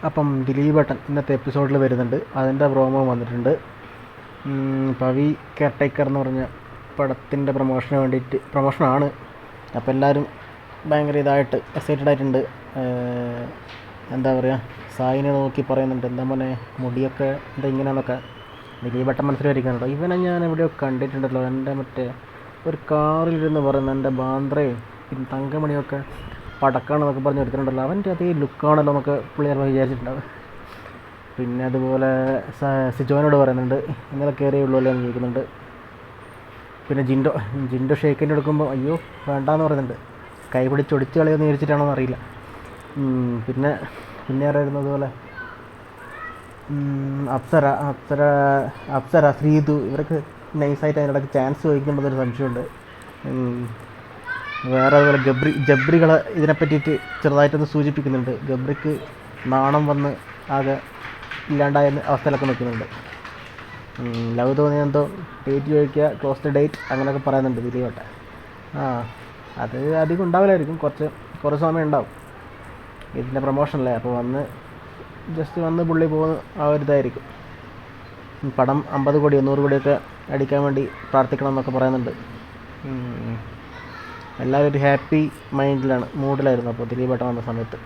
അപ്പം ദിലീപേട്ടൻ ഇന്നത്തെ എപ്പിസോഡിൽ വരുന്നുണ്ട്. അതിൻ്റെ പ്രോമോ വന്നിട്ടുണ്ട്. പവി കെയർടേക്കർ എന്ന് പറഞ്ഞ പടത്തിൻ്റെ പ്രൊമോഷന് വേണ്ടിയിട്ട് പ്രൊമോഷനാണ്. അപ്പോൾ എല്ലാവരും ഭയങ്കര ഇതായിട്ട് എക്സൈറ്റഡ് ആയിട്ടുണ്ട്. എന്താ പറയുക, സായിനെ നോക്കി പറയുന്നുണ്ട്, എന്താ മോനെ മുടിയൊക്കെ എന്താ ഇങ്ങനെയാണെന്നൊക്കെ. ദിലീപേട്ടൻ മനസ്സിൽ വരികയാണല്ലോ, ഇവനെ ഞാൻ എവിടെയോ കണ്ടിട്ടുണ്ടല്ലോ, എൻ്റെ മറ്റേ ഒരു കാറിലിരുന്ന് പറയുന്ന എൻ്റെ ബാന്ദ്രയും പിന്നെ തങ്കമണിയൊക്കെ പടക്കാണെന്നൊക്കെ പറഞ്ഞ് എടുത്തിട്ടുണ്ടല്ലോ, അവൻ്റെ അതേ ലുക്കാണല്ലോ എന്നൊക്കെ പുള്ളി ചിലപ്പോൾ വിചാരിച്ചിട്ടുണ്ടാവും. പിന്നെ അതുപോലെ സിജോനോട് പറയുന്നുണ്ട്, ഇന്നലെ കയറിയുള്ളൂ അല്ലേ എന്ന് ചോദിക്കുന്നുണ്ട്. പിന്നെ ജിൻഡോ ഷേക്കിൻ്റെ എടുക്കുമ്പോൾ അയ്യോ വേണ്ടാന്ന് പറയുന്നുണ്ട്, കൈ പിടിച്ച് ഒടിച്ച് കളയുമെന്ന് വിചാരിച്ചിട്ടാണോ എന്നറിയില്ല. പിന്നെ ആരായിരുന്നു അതുപോലെ അപ്സര ശ്രീതു ഇവരൊക്കെ നൈസായിട്ട് അതിനിടയ്ക്ക് ചാൻസ് ചോദിക്കുമ്പോഴൊരു സംശയമുണ്ട്. വേറെ അതുപോലെ ജബ്രികളെ ഇതിനെ പറ്റിയിട്ട് ചെറുതായിട്ടൊന്ന് സൂചിപ്പിക്കുന്നുണ്ട്. ഗബ്രിക്ക് നാണം വന്ന് ആകെ ഇല്ലാണ്ടായ അവസ്ഥയിലൊക്കെ നിൽക്കുന്നുണ്ട്. ലവ് തോന്നിയെന്തോ ഡേറ്റ് ചോദിക്കുക, ക്ലോസ് ദ ഡേറ്റ് അങ്ങനെയൊക്കെ പറയുന്നുണ്ട് ദിലീപേട്ടൻ. അത് അധികം ഉണ്ടാവില്ലായിരിക്കും, കുറച്ച് സമയം ഉണ്ടാവും. ഇതിൻ്റെ പ്രൊമോഷനല്ലേ, അപ്പോൾ ജസ്റ്റ് വന്ന് പുള്ളി പോകുന്ന ആ ഒരു ഇതായിരിക്കും. പടം 50 കോടി 100 കോടിയൊക്കെ അടിക്കാൻ വേണ്ടി പ്രാർത്ഥിക്കണം എന്നൊക്കെ പറയുന്നുണ്ട്. എല്ലാവരും ഒരു ഹാപ്പി മൂഡിലായിരുന്നു അപ്പോൾ ദിലീപേട്ടൻ വന്ന സമയത്ത്.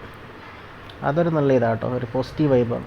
അതൊരു നല്ല ഇതാട്ടോ, ഒരു പോസിറ്റീവ് വൈബാണ്.